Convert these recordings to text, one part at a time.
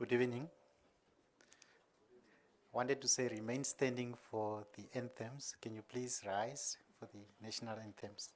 Good evening. I wanted to say remain standing for the anthems. Can you please rise for the national anthems?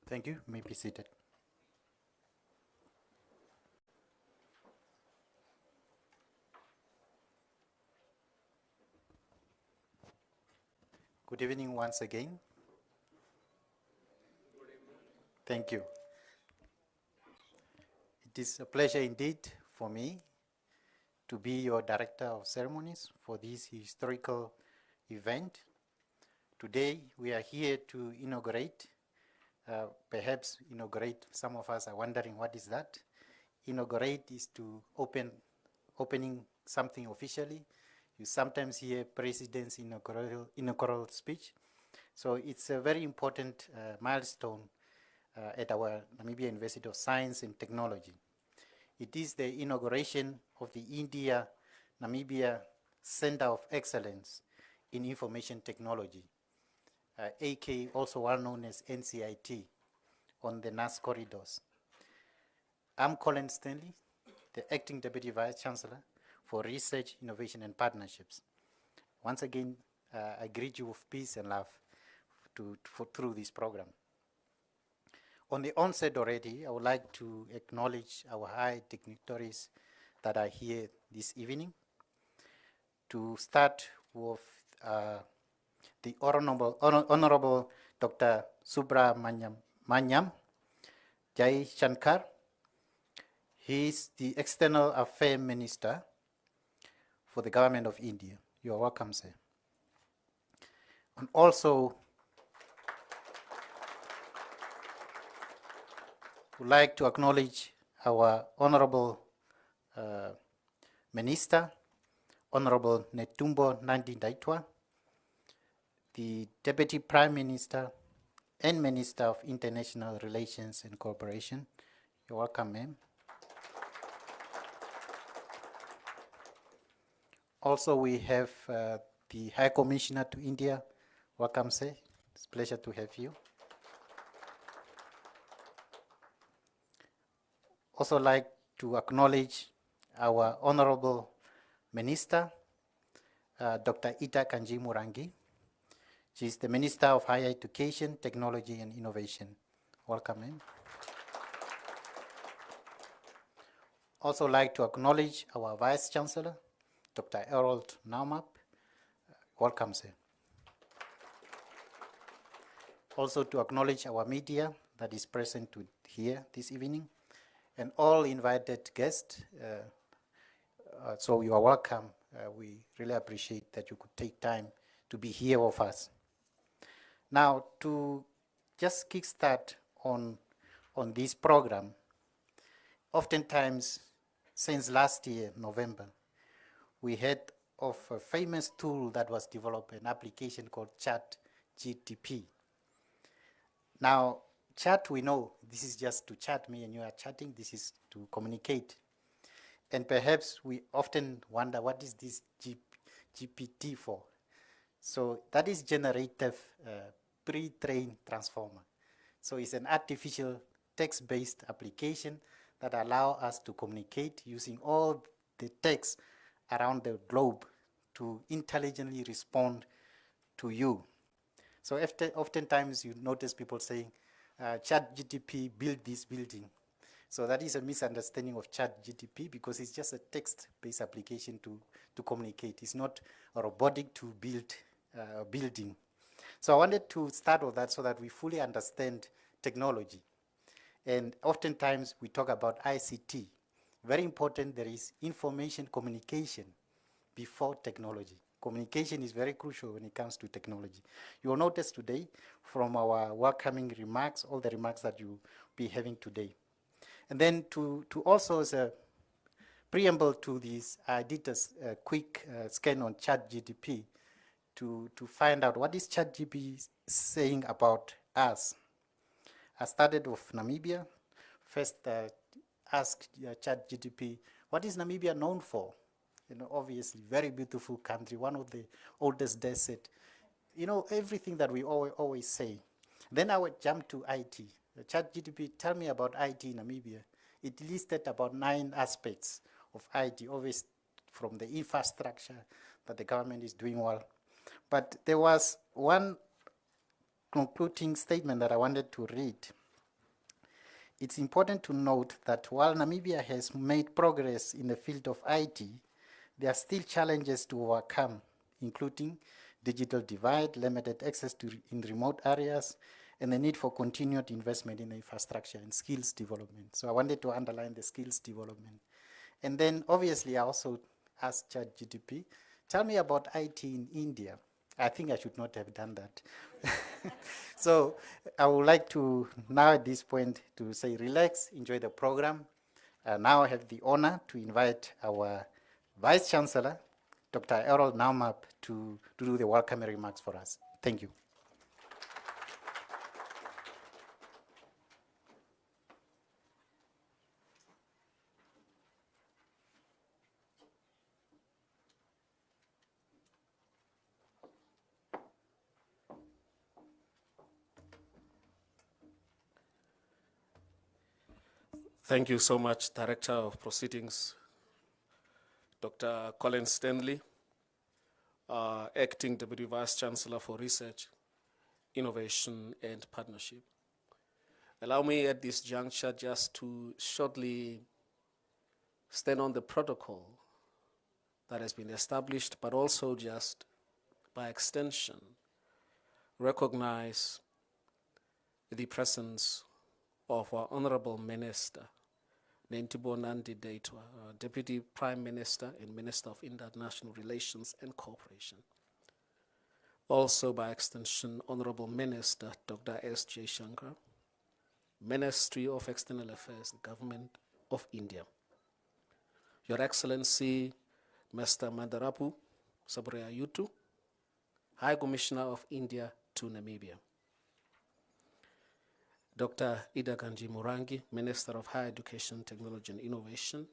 Thank you. You may be seated. Good evening once again. Thank you. It is a pleasure indeed for me to be your Director of Ceremonies for this historical event. Today we are here to inaugurate. Perhaps inaugurate, some of us are wondering what is that. Inaugurate is to opening something officially. You sometimes hear president's inaugural speech. So it's a very important milestone at our Namibia University of Science and Technology. It is the inauguration of the India-Namibia Center of Excellence in Information Technology, AK, also well known as INCEIT, on the NAS corridors. I'm Colin Stanley, the Acting Deputy Vice Chancellor for Research, Innovation and Partnerships. Once again, I greet you with peace and love through this program. On the onset already, I would like to acknowledge our high dignitaries that are here this evening. To start with the Honorable Dr. Subramanyam Jai Shankar. He is the External Affairs Minister for the Government of India. You are welcome, sir. And also, would like to acknowledge our Honorable Minister, Honorable Netumbo Nandi-Ndaitwah, the Deputy Prime Minister and Minister of International Relations and Cooperation. You're welcome, ma'am. Also, we have the High Commissioner to India. Welcome, sir. It's a pleasure to have you. Also like to acknowledge our Honorable Minister, Dr. Ita Kanji Murangi. She is the Minister of Higher Education, Technology and Innovation. Welcome, ma'am. Also like to acknowledge our Vice Chancellor, Dr. Harold Naumap. Welcome, sir. Also to acknowledge our media that is present here this evening, and all invited guests. So you are welcome. We really appreciate that you could take time to be here with us. Now, to just kickstart on this program, oftentimes since last year, November, we heard of a famous tool that was developed, an application called ChatGTP. Now, chat, we know this is just to chat. Me and you are chatting. This is to communicate. And perhaps we often wonder, what is this GPT for? So that is generative pre-trained transformer. So it's an artificial text-based application that allows us to communicate using all the text around the globe to intelligently respond to you. So oftentimes you notice people saying, ChatGTP build this building. So that is a misunderstanding of ChatGTP, because it's just a text-based application to communicate. It's not a robotic to build a building. So I wanted to start with that so that we fully understand technology. And oftentimes we talk about ICT. Very important, there is information communication before technology. Communication is very crucial when it comes to technology. You will notice today from our welcoming remarks, all the remarks that you'll be having today. And then to also as a preamble to this, I did a quick scan on ChatGTP to find out what is ChatGPT saying about us. I started with Namibia. First, asked ChatGTP, what is Namibia known for? You know, obviously, very beautiful country, one of the oldest desert. You know, everything that we always say. Then I would jump to IT. ChatGTP, tell me about IT in Namibia. It listed about 9 aspects of IT, always from the infrastructure that the government is doing well. But there was one concluding statement that I wanted to read. It's important to note that while Namibia has made progress in the field of IT, there are still challenges to overcome, including digital divide, limited access in remote areas, and the need for continued investment in infrastructure and skills development. So I wanted to underline the skills development. And then obviously I also asked ChatGTP, tell me about IT in India. I think I should not have done that. So I would like to now at this point to say relax, enjoy the program. Now I have the honor to invite our Vice Chancellor, Dr. Harold Naumap, to do the welcoming remarks for us. Thank you. Thank you so much, Director of Proceedings, Dr. Colin Stanley, Acting Deputy Vice Chancellor for Research, Innovation and Partnership. Allow me at this juncture just to shortly stand on the protocol that has been established, but also just by extension, recognize the presence of our Honorable Minister, Nentibo Nandi Daitwa, Deputy Prime Minister and Minister of International Relations and Cooperation. Also, by extension, Honorable Minister Dr. S.J. Shankar, Ministry of External Affairs, Government of India. Your Excellency, Mr. Mandarapu Saburea Yutu, High Commissioner of India to Namibia. Dr. Ida Ganji Murangi, Minister of Higher Education, Technology and Innovation.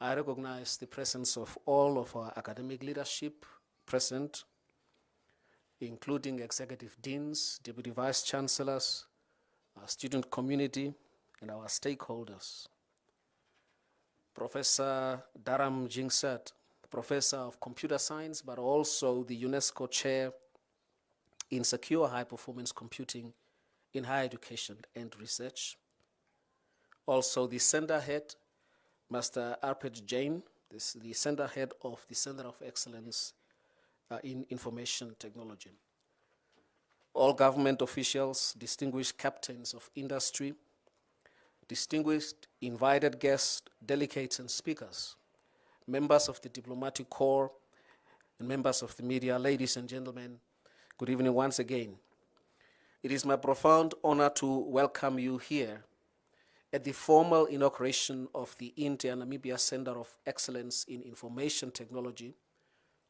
I recognize the presence of all of our academic leadership present, including executive deans, deputy vice chancellors, our student community, and our stakeholders. Professor Dharam Jingsat, Professor of Computer Science, but also the UNESCO Chair in Secure High Performance Computing in Higher Education and Research. Also the Center Head, Master Arpit Jain, the Center Head of the Center of Excellence in Information Technology. All government officials, distinguished captains of industry, distinguished invited guests, delegates and speakers, members of the diplomatic corps, and members of the media, ladies and gentlemen, good evening once again. It is my profound honor to welcome you here at the formal inauguration of the India-Namibia Center of Excellence in Information Technology,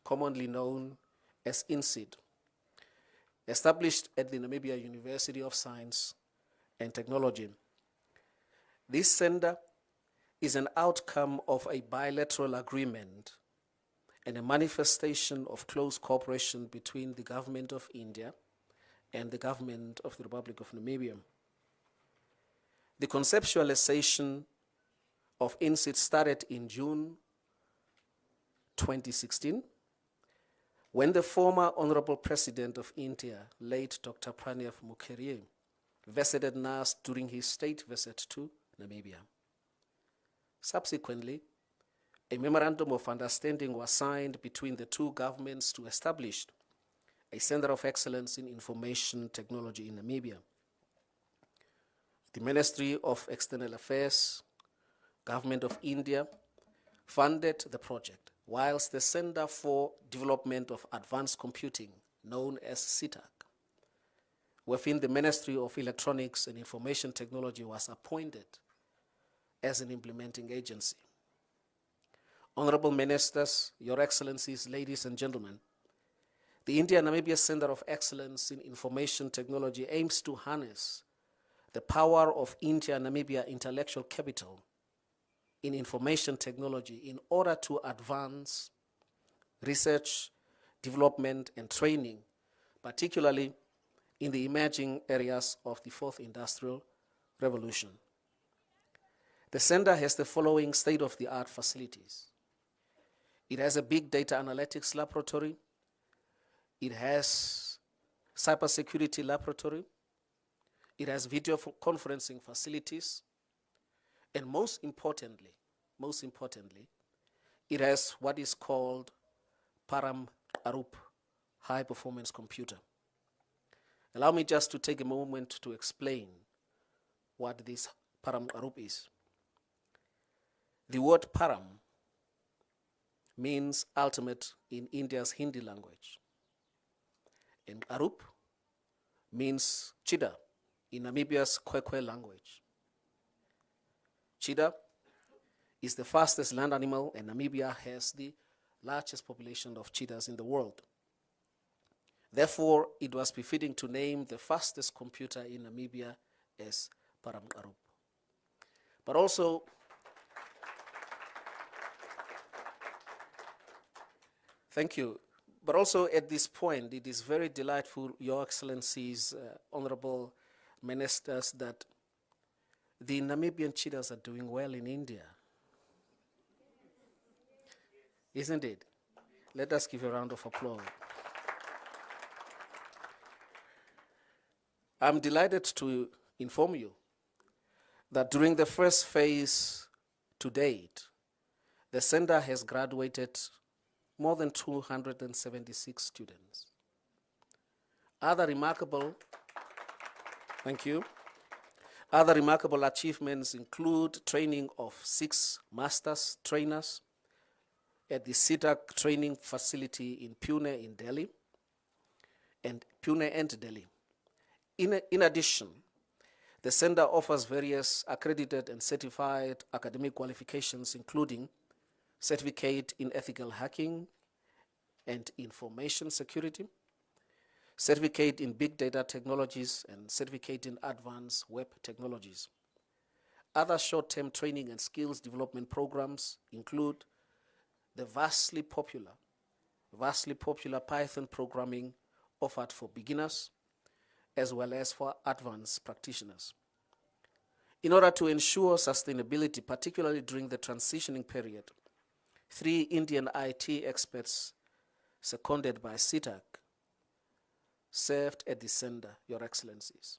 commonly known as INCEIT, established at the Namibia University of Science and Technology. This center is an outcome of a bilateral agreement and a manifestation of close cooperation between the government of India and the government of the Republic of Namibia. The conceptualization of INCEIT started in June 2016, when the former Honorable President of India, late Dr. Pranab Mukherjee, visited NAS during his state visit to Namibia. Subsequently, a memorandum of understanding was signed between the two governments to establish a Center of Excellence in Information Technology in Namibia. The Ministry of External Affairs, Government of India, funded the project, whilst the Center for Development of Advanced Computing, known as CETAC, within the Ministry of Electronics and Information Technology, was appointed as an implementing agency. Honorable Ministers, Your Excellencies, ladies and gentlemen, the India-Namibia Center of Excellence in Information Technology aims to harness the power of India-Namibia intellectual capital in information technology in order to advance research, development, and training, particularly in the emerging areas of the Fourth Industrial Revolution. The center has the following state-of-the-art facilities. It has a big data analytics laboratory. It has cybersecurity laboratory. It has video conferencing facilities. And most importantly, it has what is called Param Arup, high performance computer. Allow me just to take a moment to explain what this Param Arup is. The word Param means ultimate in India's Hindi language. And Arup means cheetah in Namibia's Kwekwe language. Cheetah is the fastest land animal, and Namibia has the largest population of cheetahs in the world. Therefore, it was befitting to name the fastest computer in Namibia as Param Arup. But also, thank you. But also at this point, it is very delightful, Your Excellencies, Honorable Ministers, that the Namibian cheetahs are doing well in India. Isn't it? Let us give a round of applause. I'm delighted to inform you that during the first phase to date, the center has graduated more than 276 students. Other remarkable, thank you. Other remarkable achievements include training of 6 masters trainers at the CETAC training facility in Pune in Delhi, and Pune and Delhi. In addition, the center offers various accredited and certified academic qualifications, including certificate in ethical hacking and information security, certificate in big data technologies, and certificate in advanced web technologies. Other short-term training and skills development programs include the vastly popular Python programming offered for beginners as well as for advanced practitioners. In order to ensure sustainability, particularly during the transitioning period, 3 Indian IT experts seconded by CETAC served at the center, Your Excellencies.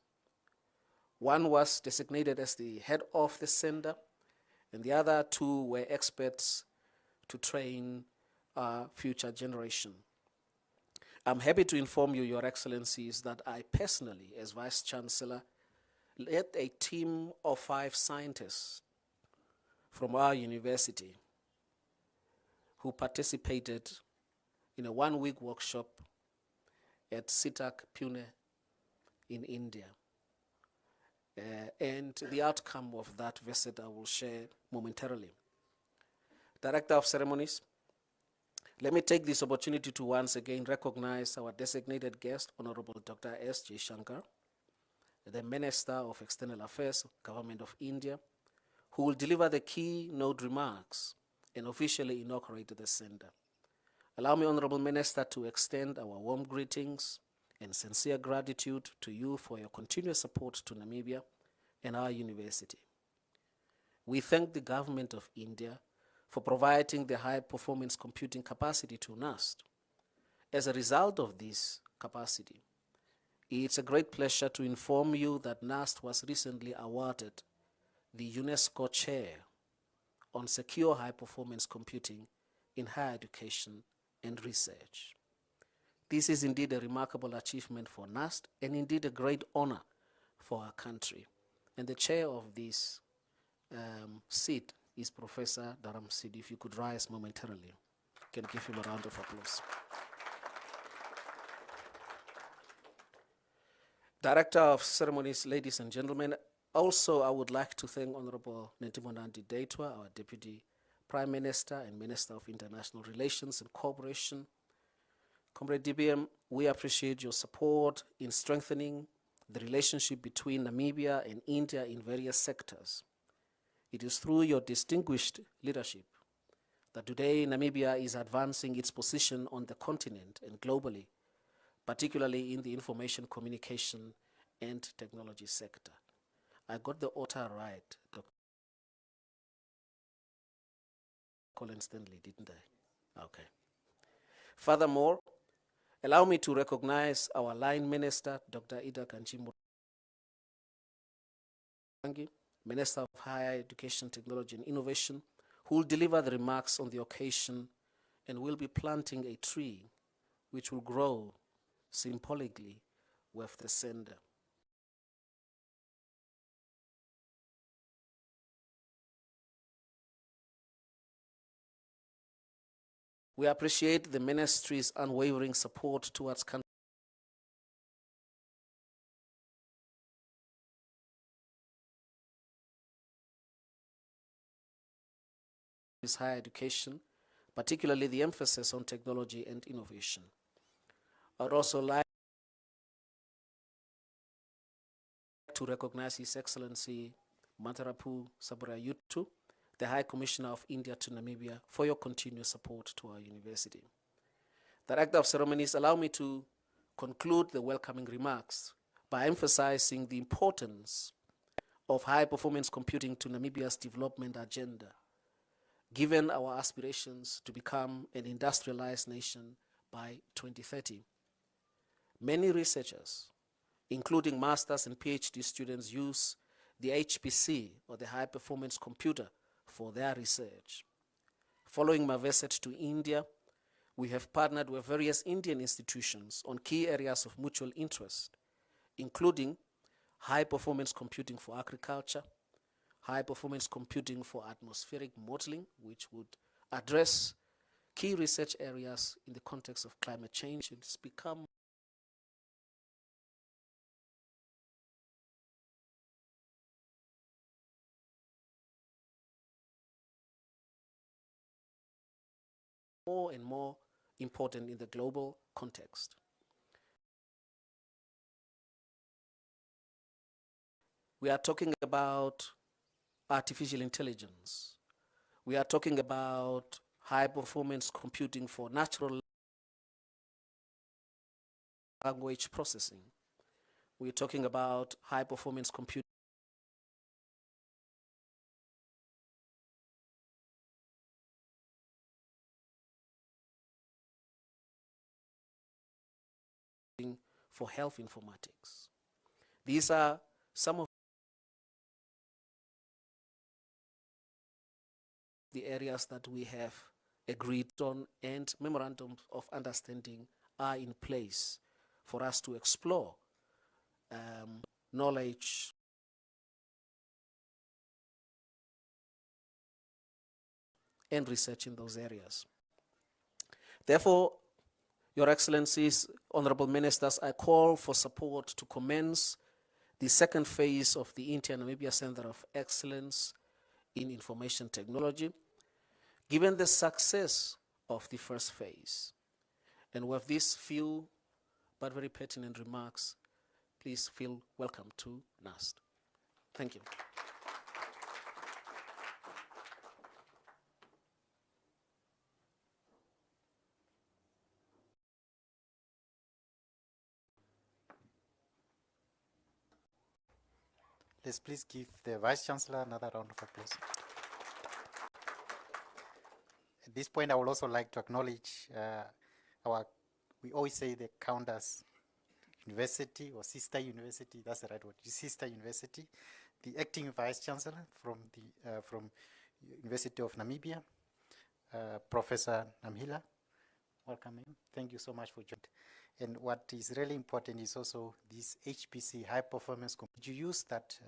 One was designated as the head of the center, and the other 2 were experts to train future generation. I'm happy to inform you, Your Excellencies, that I personally, as Vice Chancellor, led a team of 5 scientists from our university who participated in a 1-week workshop at CETAC Pune in India. And the outcome of that visit I will share momentarily. Director of Ceremonies, let me take this opportunity to once again recognize our designated guest, Honorable Dr. S. J. Shankar, the Minister of External Affairs, Government of India, who will deliver the keynote remarks and officially inaugurate the center. Allow me, Honorable Minister, to extend our warm greetings and sincere gratitude to you for your continuous support to Namibia and our university. We thank the Government of India for providing the high-performance computing capacity to NAST. As a result of this capacity, it's a great pleasure to inform you that NAST was recently awarded the UNESCO Chair on Secure High-Performance Computing in Higher Education and Research. This is indeed a remarkable achievement for NAST and indeed a great honor for our country. And the chair of this seat is Professor Dharam Sidi. If you could rise momentarily, you can give him a round of applause. Director of Ceremonies, ladies and gentlemen, also I would like to thank Honorable Netimonandi Daitwa, our Deputy Prime Minister and Minister of International Relations and Cooperation. Comrade DBM, we appreciate your support in strengthening the relationship between Namibia and India in various sectors. It is through your distinguished leadership that today Namibia is advancing its position on the continent and globally, particularly in the information communication and technology sector. I got the author right, Dr. Colin Stanley, didn't I? Okay. Furthermore, allow me to recognize our line minister, Dr. Ida Kanchimbo, Minister of Higher Education, Technology and Innovation, who will deliver the remarks on the occasion and will be planting a tree which will grow symbolically with the center. We appreciate the ministry's unwavering support towards countries. Higher education, particularly the emphasis on technology and innovation. I would also like to recognize His Excellency Matarapu Saburayutu, the High Commissioner of India to Namibia, for your continuous support to our university. Director of Ceremonies, allow me to conclude the welcoming remarks by emphasizing the importance of high-performance computing to Namibia's development agenda, given our aspirations to become an industrialized nation by 2030. Many researchers, including masters and PhD students, use the HPC, or the high-performance computer, for their research. Following my visit to India, We have partnered with various Indian institutions on key areas of mutual interest, including high-performance computing for agriculture, high-performance computing for atmospheric modeling, which would address key research areas in the context of climate change. It's become more and more important in the global context. We are talking about artificial intelligence. We are talking about high-performance computing for natural language processing. We're talking about high-performance computing for health informatics. These are some of the areas that we have agreed on, and memorandums of understanding are in place for us to explore knowledge and research in those areas. Therefore, Your Excellencies, Honorable Ministers, I call for support to commence the second phase of the Inter-Namibia Center of Excellence in Information Technology, given the success of the first phase. And with these few but very pertinent remarks, please feel welcome to NAST. Thank you. Let's please give the Vice Chancellor another round of applause. At this point, I would also like to acknowledge we always say the Counters University or Sister University, that's the right word, Sister University, the acting Vice Chancellor from University of Namibia, Professor Namhila. Welcome. Thank you so much for joining. And what is really important is also this HPC, high performance computing. You use that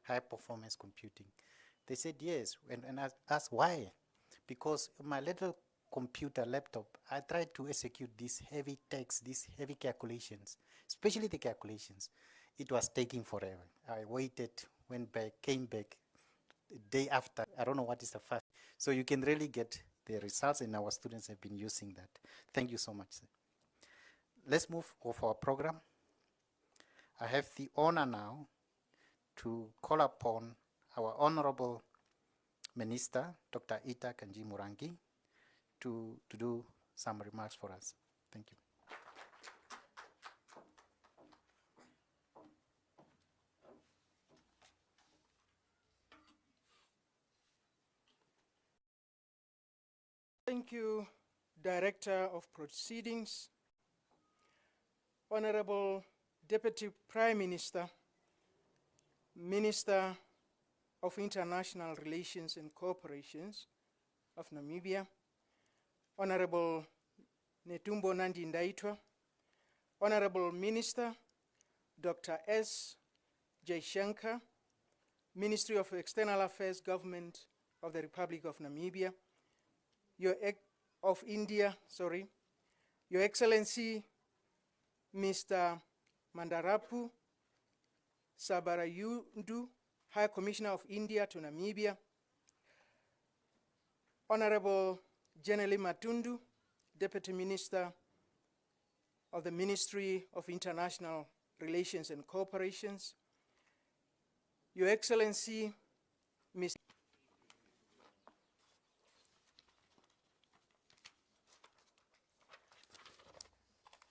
high performance computing? They said yes, and I asked why? Because my little computer laptop, I tried to execute these heavy text, these heavy calculations, especially the calculations. It was taking forever. I waited, went back, came back the day after. I don't know what is the fact. So you can really get the results, and our students have been using that. Thank you so much, sir. Let's move off our program. I have the honor now to call upon our Honorable Minister, Dr. Ita Kanji-Murangi, to do some remarks for us. Thank you. Thank you, Director of Proceedings, Honorable Deputy Prime Minister, Minister of International Relations and Cooperations of Namibia, Honorable Netumbo Nandi-Ndaitwah, Honorable Minister, Dr. S. Jaishankar, Ministry of External Affairs, Government of the Republic of Namibia, Your Excellency, Mr. Mandarapu Sabarayundu, High Commissioner of India to Namibia, Honorable Jenely Matundu, Deputy Minister of the Ministry of International Relations and Cooperations, Your Excellency, Mr.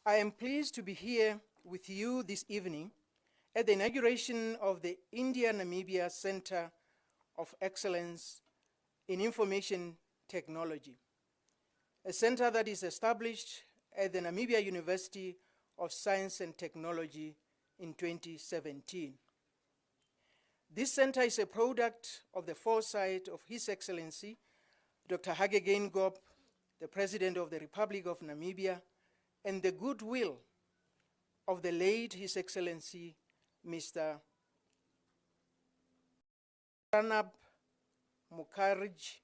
I am pleased to be here with you this evening at the inauguration of the India-Namibia Center of Excellence in Information Technology, a center that is established at the Namibia University of Science and Technology in 2017. This center is a product of the foresight of His Excellency, Dr. Hage Geingob, the President of the Republic of Namibia, and the goodwill of the late His Excellency, Mr. Pranab Mukherjee,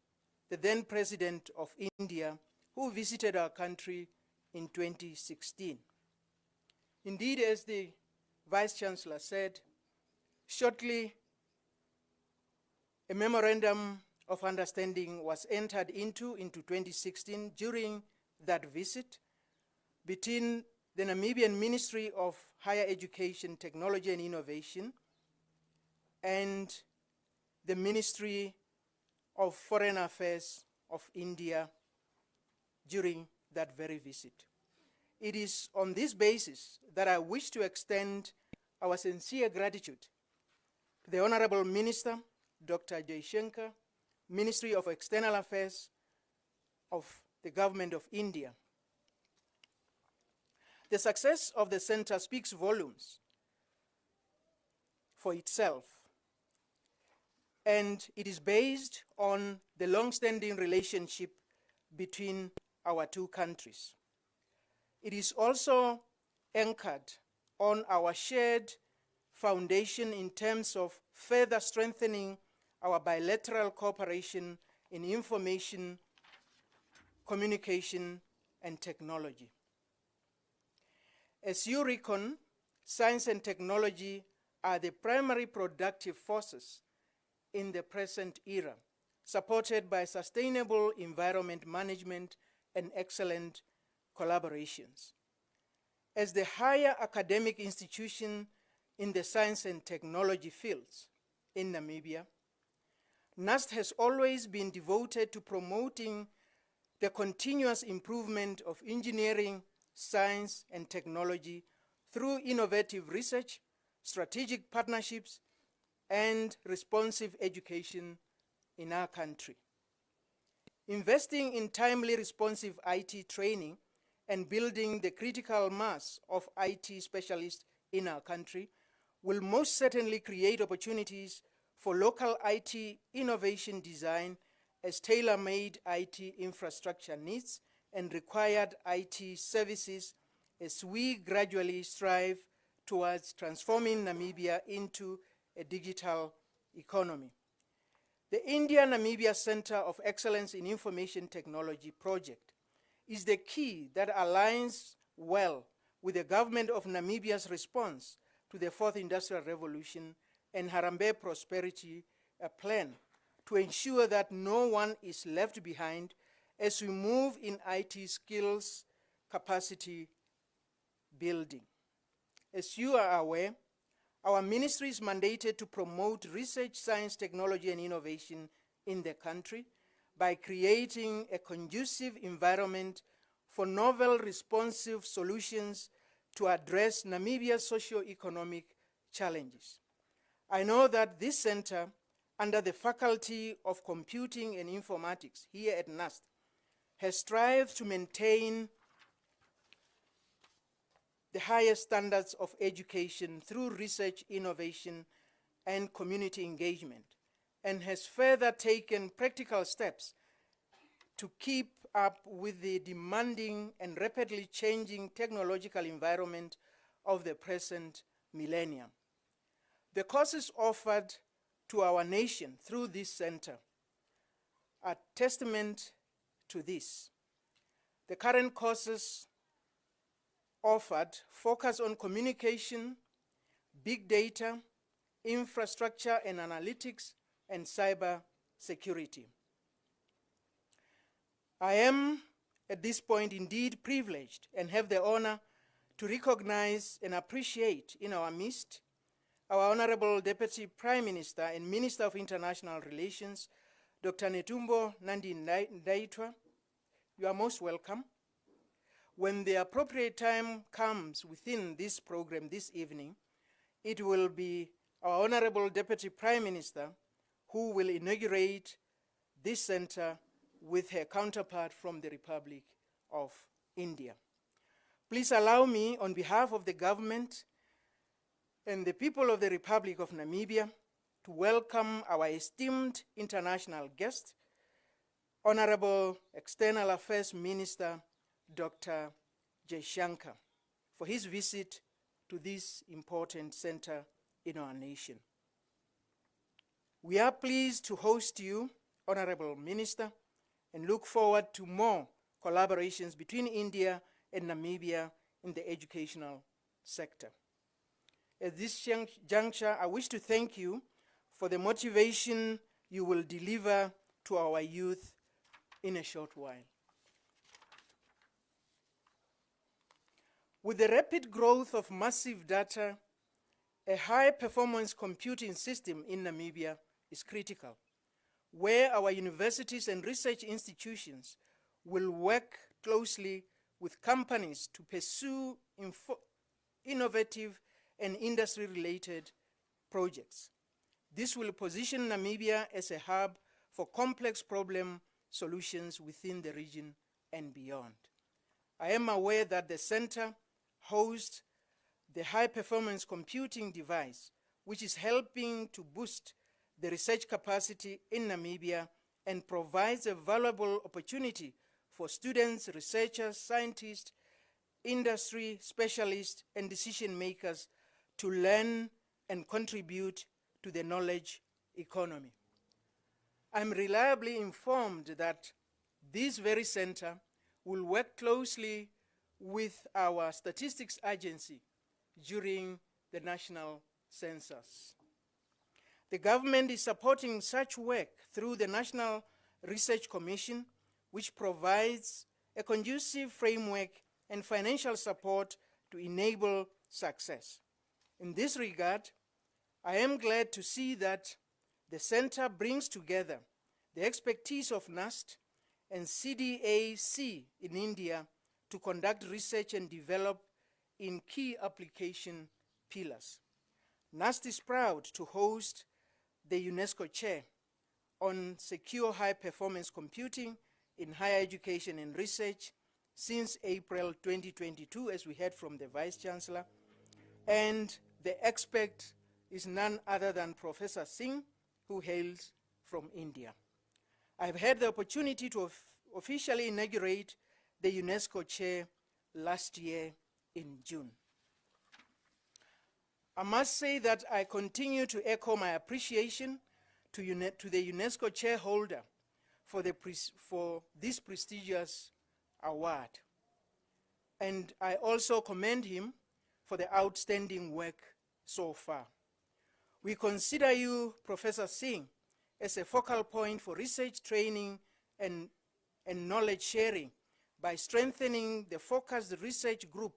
the then President of India, who visited our country in 2016. Indeed, as the Vice Chancellor said, shortly a memorandum of understanding was entered into 2016 during that visit between the Namibian Ministry of Higher Education, Technology and Innovation and the Ministry of Foreign Affairs of India during that very visit. It is on this basis that I wish to extend our sincere gratitude to the Honorable Minister, Dr. Jaishankar, Ministry of External Affairs of the Government of India. The success of the center speaks volumes for itself, and it is based on the long-standing relationship between our two countries. It is also anchored on our shared foundation in terms of further strengthening our bilateral cooperation in information, communication, and technology. As you reckon, science and technology are the primary productive forces in the present era, supported by sustainable environment management and excellent collaborations. As the higher academic institution in the science and technology fields in Namibia, NUST has always been devoted to promoting the continuous improvement of engineering, science, and technology through innovative research, strategic partnerships, and responsive education in our country. Investing in timely responsive IT training and building the critical mass of IT specialists in our country will most certainly create opportunities for local IT innovation design as tailor-made IT infrastructure needs and required IT services as we gradually strive towards transforming Namibia into a digital economy. The India-Namibia Center of Excellence in Information Technology project is the key that aligns well with the government of Namibia's response to the Fourth Industrial Revolution and Harambee Prosperity Plan to ensure that no one is left behind as we move in IT skills capacity building. As you are aware, our ministry is mandated to promote research, science, technology, and innovation in the country by creating a conducive environment for novel responsive solutions to address Namibia's socio-economic challenges. I know that this center, under the Faculty of Computing and Informatics here at NUST, has strived to maintain the highest standards of education through research, innovation, and community engagement, and has further taken practical steps to keep up with the demanding and rapidly changing technological environment of the present millennium. The courses offered to our nation through this center are testament to this. The current courses offered focus on communication, big data, infrastructure and analytics, and cyber security. I am, at this point, indeed privileged and have the honor to recognize and appreciate in our midst our Honorable Deputy Prime Minister and Minister of International Relations, Dr. Netumbo Nandi-Ndaitwah. You are most welcome. When the appropriate time comes within this program this evening, it will be our Honorable Deputy Prime Minister who will inaugurate this center with her counterpart from the Republic of India. Please allow me, on behalf of the government and the people of the Republic of Namibia, to welcome our esteemed international guest, Honorable External Affairs Minister, Dr. Jaishankar, for his visit to this important center in our nation. We are pleased to host you, Honorable Minister, and look forward to more collaborations between India and Namibia in the educational sector. At this juncture, I wish to thank you for the motivation you will deliver to our youth in a short while. With the rapid growth of massive data, a high-performance computing system in Namibia is critical, where our universities and research institutions will work closely with companies to pursue innovative and industry-related projects. This will position Namibia as a hub for complex problem solutions within the region and beyond. I am aware that the center hosts the high-performance computing device, which is helping to boost the research capacity in Namibia and provides a valuable opportunity for students, researchers, scientists, industry specialists, and decision makers to learn and contribute to the knowledge economy. I'm reliably informed that this very center will work closely with our statistics agency during the national census. The government is supporting such work through the National Research Commission, which provides a conducive framework and financial support to enable success. In this regard, I am glad to see that the center brings together the expertise of NAST and CDAC in India to conduct research and develop in key application pillars. NAST is proud to host the UNESCO Chair on Secure High-Performance Computing in Higher Education and Research since April 2022, as we heard from the Vice Chancellor, and the expert is none other than Professor Singh, who hails from India. I've had the opportunity to officially inaugurate the UNESCO Chair last year in June. I must say that I continue to echo my appreciation to the UNESCO Chair holder for this prestigious award. And I also commend him for the outstanding work so far. We consider you, Professor Singh, as a focal point for research training and knowledge sharing by strengthening the focused research group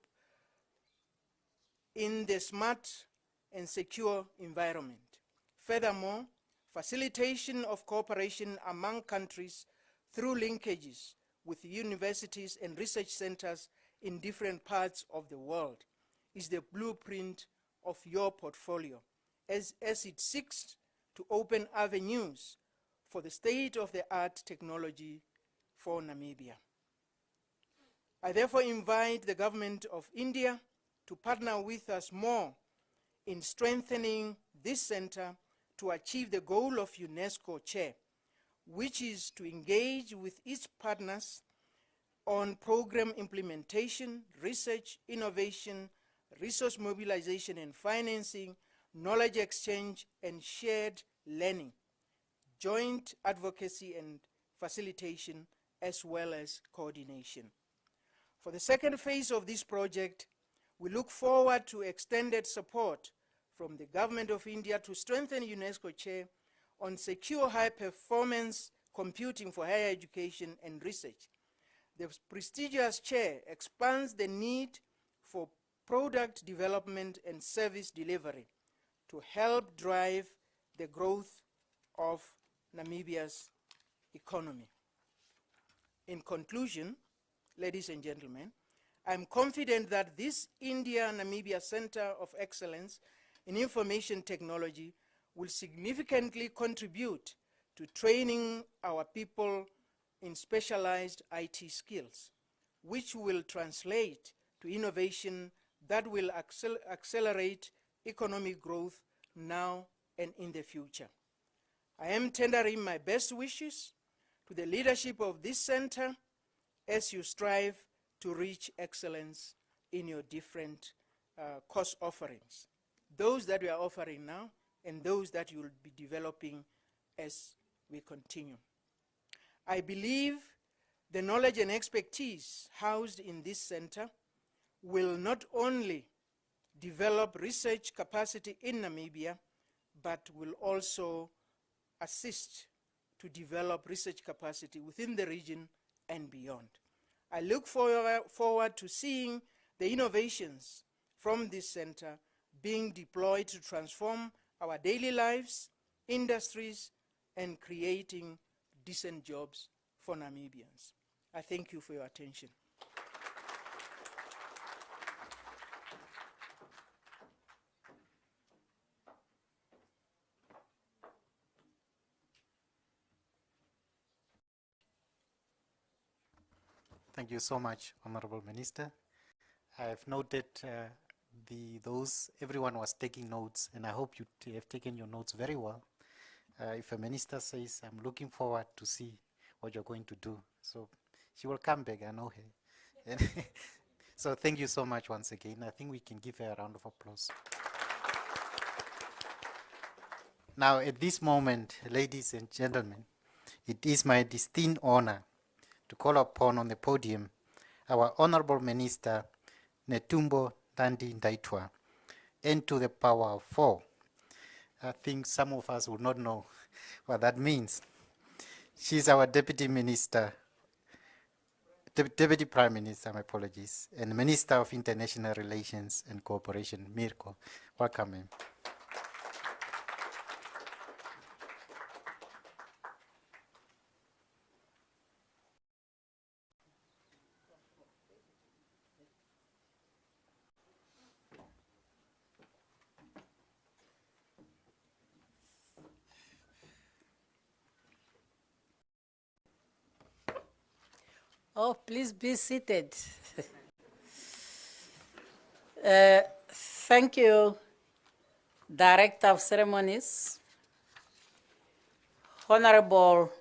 in the smart and secure environment. Furthermore, facilitation of cooperation among countries through linkages with universities and research centers in different parts of the world is the blueprint of your portfolio as it seeks to open avenues for the state-of-the-art technology for Namibia. I therefore invite the government of India to partner with us more in strengthening this center to achieve the goal of UNESCO Chair, which is to engage with its partners on program implementation, research, innovation, resource mobilization and financing, knowledge exchange and shared learning, joint advocacy and facilitation, as well as coordination. For the second phase of this project, we look forward to extended support from the Government of India to strengthen UNESCO Chair on secure high-performance computing for higher education and research. The prestigious chair expands the need for product development and service delivery to help drive the growth of Namibia's economy. In conclusion, ladies and gentlemen, I'm confident that this India-Namibia Center of Excellence in Information Technology will significantly contribute to training our people in specialized IT skills, which will translate to innovation that will accelerate economic growth now and in the future. I am tendering my best wishes to the leadership of this center as you strive to reach excellence in your different course offerings, those that we are offering now and those that you will be developing as we continue. I believe the knowledge and expertise housed in this center will not only develop research capacity in Namibia, but will also assist to develop research capacity within the region and beyond. I look forward to seeing the innovations from this center being deployed to transform our daily lives, industries, and creating decent jobs for Namibians. I thank you for your attention. Thank you so much, Honorable Minister. I have noted everyone was taking notes, and I hope you have taken your notes very well. If a minister says, I'm looking forward to see what you're going to do, so she will come back, I know her. So thank you so much once again. I think we can give her a round of applause. Now, at this moment, ladies and gentlemen, it is my distinct honor to call upon on the podium our Honorable Minister, Netumbo Nandi-Ndaitwah, N to the power of 4. I think some of us will not know what that means. She's our Deputy Minister, Deputy Prime Minister, my apologies, and Minister of International Relations and Cooperation, Mirko. Welcome, ma'am. Oh, please be seated. Thank you, Director of Ceremonies, Honorable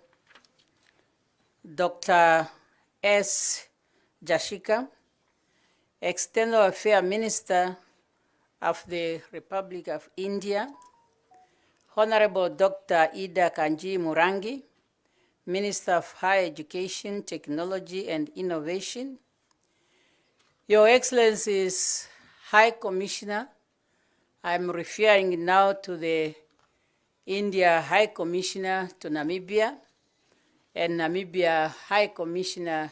Dr. S. Jashika, External Affairs Minister of the Republic of India, Honorable Dr. Ida Kanji Murangi, Minister of Higher Education, Technology and Innovation, Your Excellencies, High Commissioner, I'm referring now to the India High Commissioner to Namibia and Namibia High Commissioner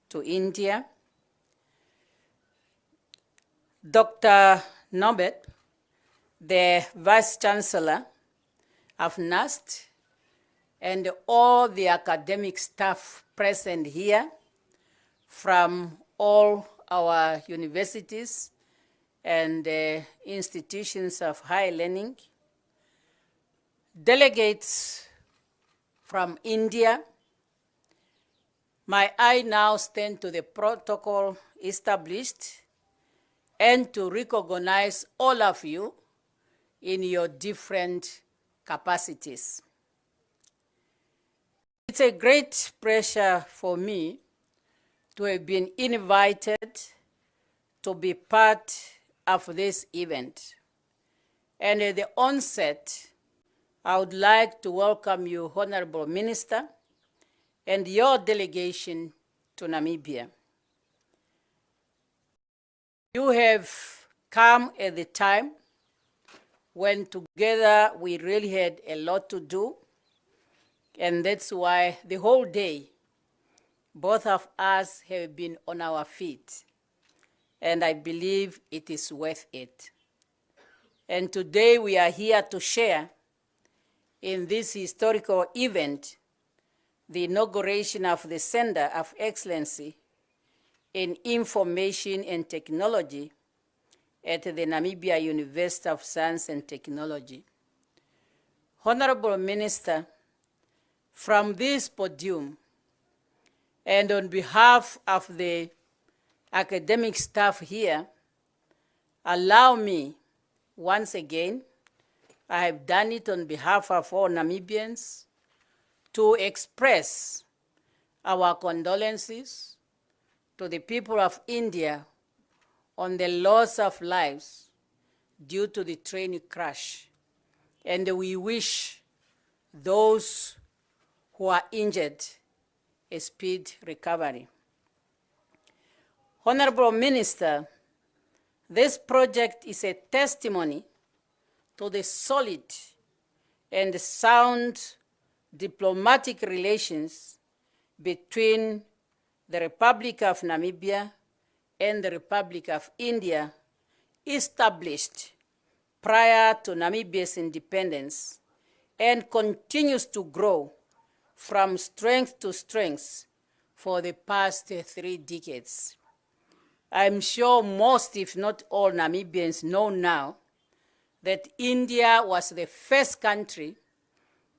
to India, Dr. Norbert, the Vice Chancellor of NAST, and all the academic staff present here from all our universities and institutions of higher learning, delegates from India. May I now stand to the protocol established and to recognize all of you in your different capacities. It's a great pleasure for me to have been invited to be part of this event. And at the onset, I would like to welcome you, Honorable Minister, and your delegation to Namibia. You have come at the time when together we really had a lot to do, and that's why the whole day, both of us have been on our feet, and I believe it is worth it. And today we are here to share in this historical event the inauguration of the Center of Excellency in Information and Technology at the Namibia University of Science and Technology. Honorable Minister, from this podium and on behalf of the academic staff here, allow me once again, I have done it on behalf of all Namibians, to express our condolences to the people of India on the loss of lives due to the train crash. And we wish those who are injured a speedy recovery. Honorable Minister, this project is a testimony to the solid and sound diplomatic relations between the Republic of Namibia and the Republic of India established prior to Namibia's independence and continues to grow from strength to strength for the past 3 decades. I'm sure most, if not all, Namibians know now that India was the first country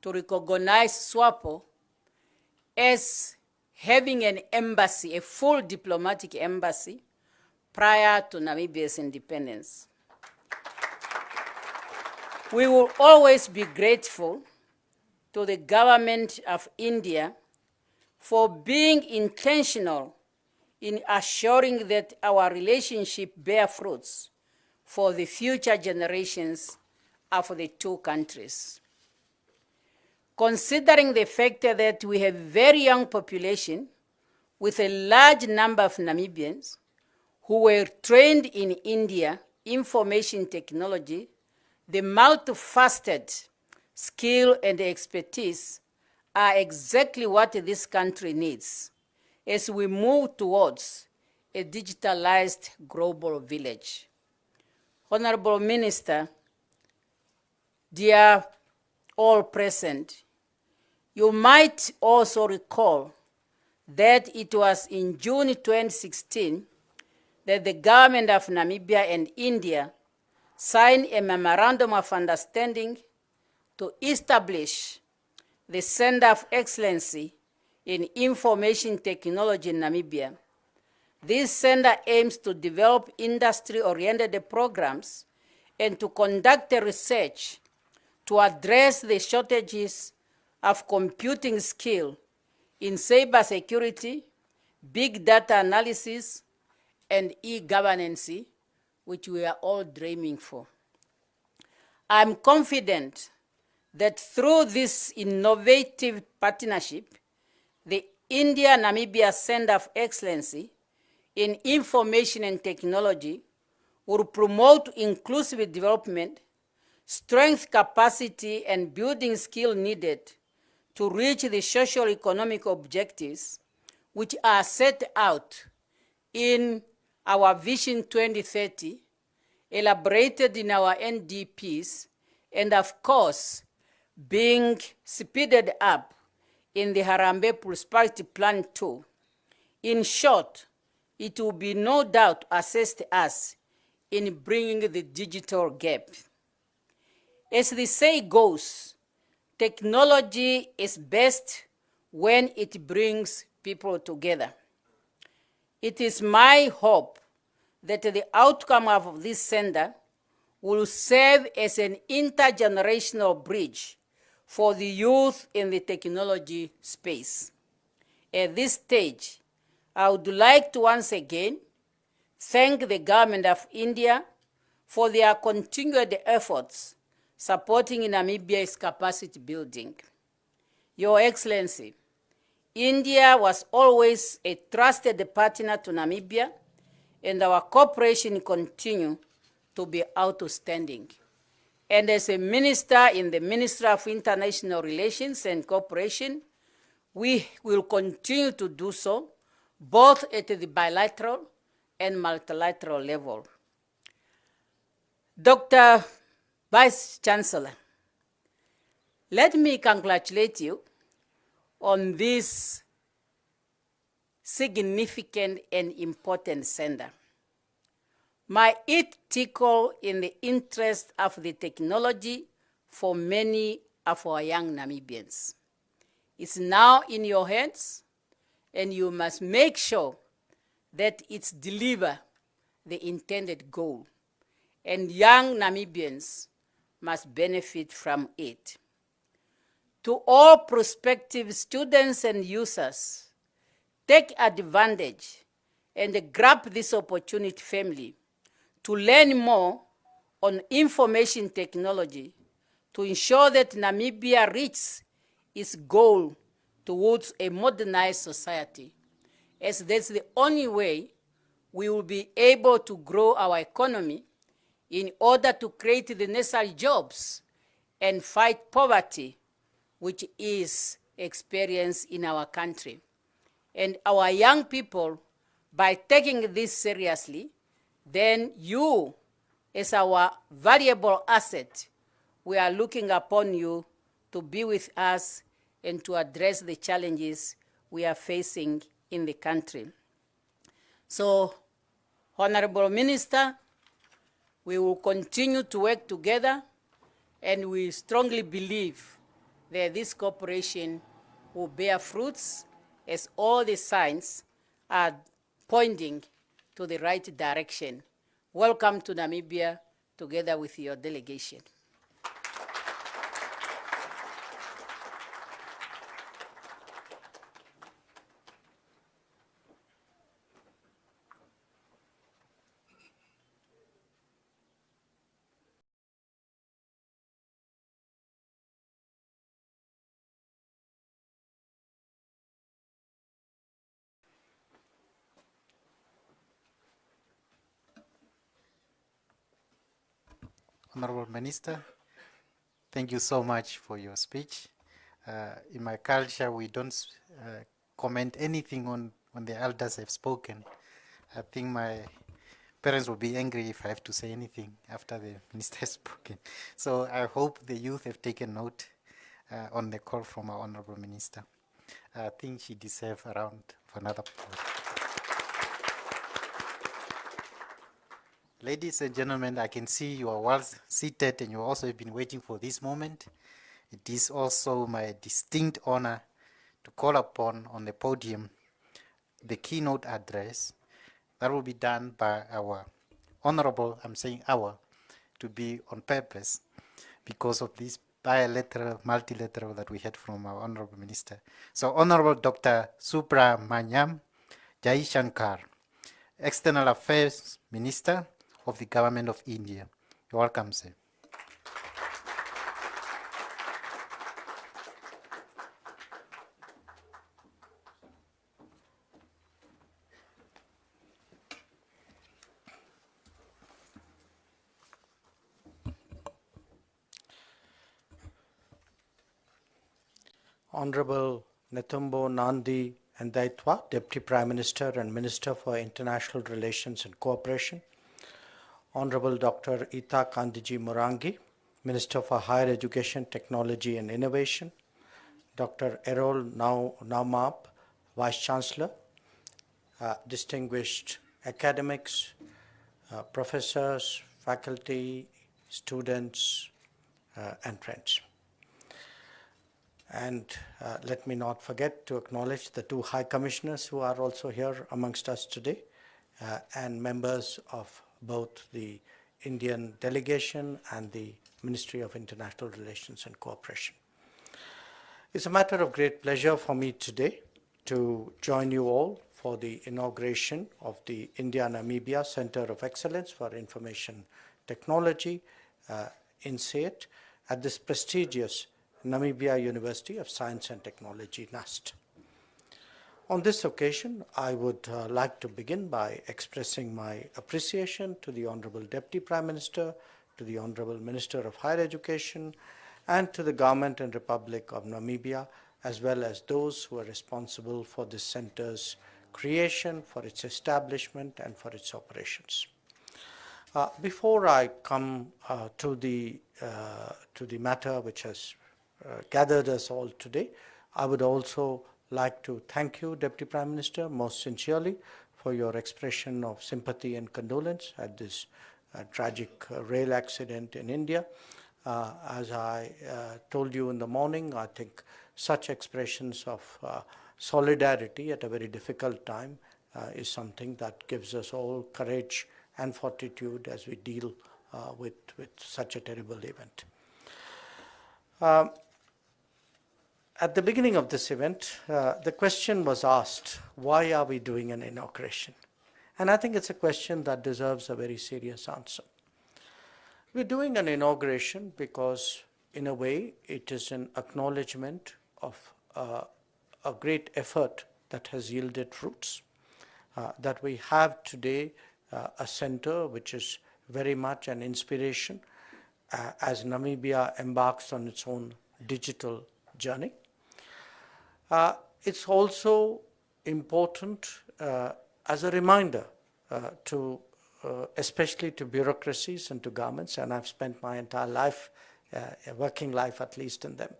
to recognize SWAPO as having an embassy, a full diplomatic embassy, prior to Namibia's independence. We will always be grateful to the government of India for being intentional in assuring that our relationship bear fruits for the future generations of the 2 countries. Considering the fact that we have a very young population with a large number of Namibians who were trained in India information technology, the multifaceted skill and expertise are exactly what this country needs as we move towards a digitalized global village. Honorable Minister, dear all present, you might also recall that it was in June 2016 that the government of Namibia and India signed a memorandum of understanding to establish the Center of Excellency in Information Technology in Namibia. This center aims to develop industry-oriented programs and to conduct research to address the shortages of computing skill in cybersecurity, big data analysis, and e-governance, which we are all dreaming for. I'm confident that through this innovative partnership, the India-Namibia Center of Excellency in Information and Technology will promote inclusive development, strengthen capacity, and building skill needed to reach the socio-economic objectives which are set out in our Vision 2030, elaborated in our NDPs, and of course, being speeded up in the Harambee Prosperity Plan 2. In short, it will be no doubt assist us in bringing the digital gap. As the saying goes, technology is best when it brings people together. It is my hope that the outcome of this center will serve as an intergenerational bridge for the youth in the technology space. At this stage, I would like to once again thank the government of India for their continued efforts supporting Namibia's capacity building. Your Excellency, India was always a trusted partner to Namibia, and our cooperation continues to be outstanding. And as a minister in the Ministry of International Relations and Cooperation, we will continue to do so, both at the bilateral and multilateral level. Dr. Vice Chancellor, let me congratulate you on this significant and important center. May it tickle in the interest of the technology for many of our young Namibians. It's now in your hands, and you must make sure that it's deliver the intended goal, and young Namibians must benefit from it. To all prospective students and users, take advantage and grab this opportunity firmly to learn more on information technology to ensure that Namibia reaches its goal towards a modernized society, as that's the only way we will be able to grow our economy in order to create the necessary jobs and fight poverty, which is experienced in our country. And our young people, by taking this seriously, then you, as our valuable asset, we are looking upon you to be with us and to address the challenges we are facing in the country. So, Honorable Minister, we will continue to work together, and we strongly believe that this cooperation will bear fruits, as all the signs are pointing to the right direction. Welcome to Namibia, together with your delegation. Honorable Minister, thank you so much for your speech. In my culture, we don't comment anything on when the elders have spoken. I think my parents will be angry if I have to say anything after the minister has spoken. So I hope the youth have taken note on the call from our Honorable Minister. I think she deserves a round of another applause. Ladies and gentlemen, I can see you are well seated and you also have been waiting for this moment. It is also my distinct honor to call upon on the podium the keynote address that will be done by our honorable, I'm saying our, to be on purpose because of this bilateral, multilateral that we had from our honorable minister. So Honorable Dr. Subramanyam Jaishankar, External Affairs Minister of the Government of India. You're welcome, sir. Honorable Netumbo Nandi Ndaitwah, Deputy Prime Minister and Minister for International Relations and Cooperation. Honorable Dr. Ita Kandiji Morangi, Minister for Higher Education, Technology and Innovation. Dr. Errol Naumap, Vice Chancellor. Distinguished academics, professors, faculty, students, and friends. And let me not forget to acknowledge the two High Commissioners who are also here amongst us today, and members of both the Indian delegation and the Ministry of International Relations and Cooperation. It's a matter of great pleasure for me today to join you all for the inauguration of the India-Namibia Center of Excellence for Information Technology, INCEIT, at this prestigious Namibia University of Science and Technology, NUST. On this occasion, I would like to begin by expressing my appreciation to the Honorable Deputy Prime Minister, to the Honorable Minister of Higher Education, and to the Government and Republic of Namibia, as well as those who are responsible for this center's creation, for its establishment, and for its operations. Before I come to the matter which has gathered us all today, I would also like to thank you, Deputy Prime Minister, most sincerely for your expression of sympathy and condolence at this tragic rail accident in India. As I told you in the morning, I think such expressions of solidarity at a very difficult time is something that gives us all courage and fortitude as we deal with such a terrible event. At the beginning of this event, the question was asked, why are we doing an inauguration? And I think it's a question that deserves a very serious answer. We're doing an inauguration because, in a way, it is an acknowledgement of a great effort that has yielded fruits, that we have today a center which is very much an inspiration as Namibia embarks on its own digital journey. It's also important as a reminder to especially to bureaucracies and to governments, and I've spent my entire life, working life at least in them,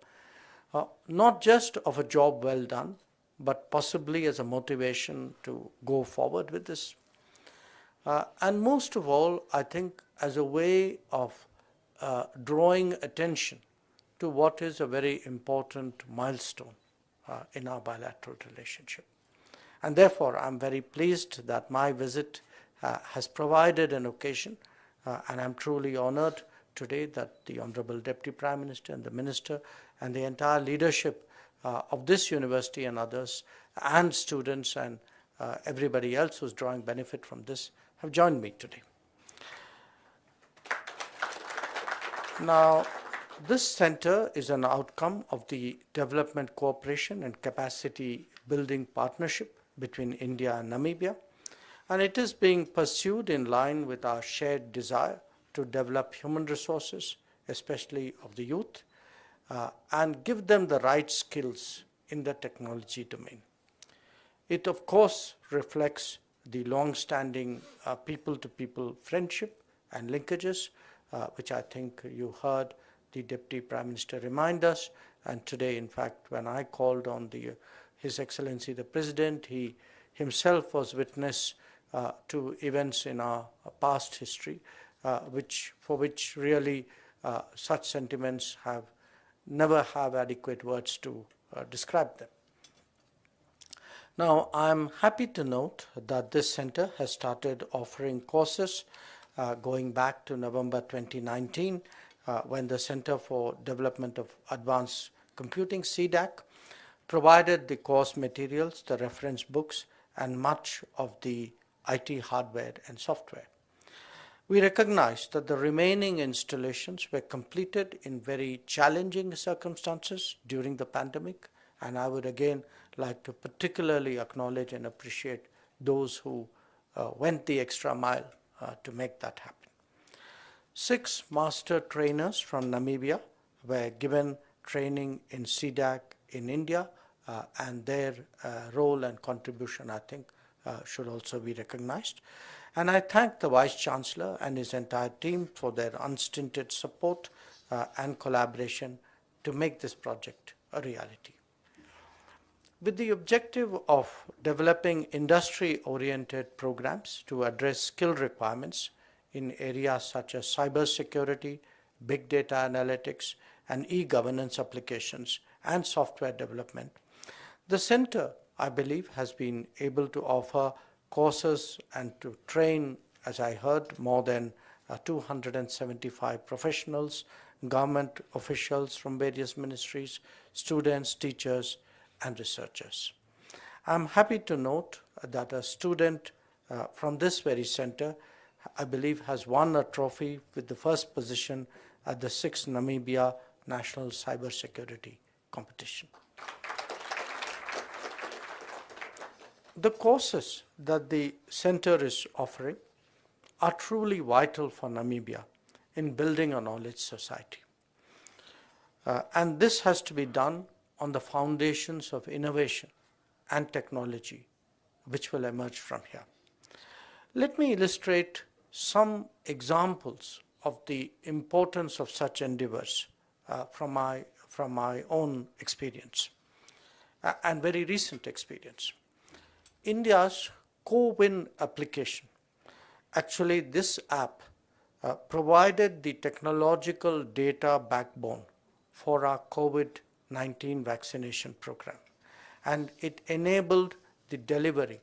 not just of a job well done, but possibly as a motivation to go forward with this. And most of all, I think as a way of drawing attention to what is a very important milestone in our bilateral relationship. And therefore, I'm very pleased that my visit has provided an occasion, and I'm truly honored today that the Honorable Deputy Prime Minister and the Minister and the entire leadership of this university and others, and students and everybody else who's drawing benefit from this, have joined me today. Now, this center is an outcome of the development cooperation and capacity building partnership between India and Namibia, and it is being pursued in line with our shared desire to develop human resources, especially of the youth, and give them the right skills in the technology domain. It, of course, reflects the long-standing people-to-people friendship and linkages, which I think you heard the Deputy Prime Minister remind us. And today, in fact, when I called on His Excellency the President, he himself was witness to events in our past history, for which really such sentiments never have adequate words to describe them. Now, I'm happy to note that this center has started offering courses going back to November 2019, when the Center for Development of Advanced Computing, CDAC, provided the course materials, the reference books, and much of the IT hardware and software. We recognize that the remaining installations were completed in very challenging circumstances during the pandemic, and I would again like to particularly acknowledge and appreciate those who went the extra mile to make that happen. 6 master trainers from Namibia were given training in CDAC in India, and their role and contribution, I think, should also be recognized. And I thank the Vice Chancellor and his entire team for their unstinted support and collaboration to make this project a reality. With the objective of developing industry-oriented programs to address skill requirements in areas such as cybersecurity, big data analytics, and e-governance applications and software development, the center, I believe, has been able to offer courses and to train, as I heard, more than 275 professionals, government officials from various ministries, students, teachers, and researchers. I'm happy to note that a student from this very center, I believe, has won a trophy with the first position at the 6th Namibia National Cybersecurity Competition. The courses that the center is offering are truly vital for Namibia in building a knowledge society. And this has to be done on the foundations of innovation and technology, which will emerge from here. Let me illustrate some examples of the importance of such endeavors from my own experience and very recent experience. India's CoWin application, actually this app provided the technological data backbone for our COVID-19 vaccination program, and it enabled the delivery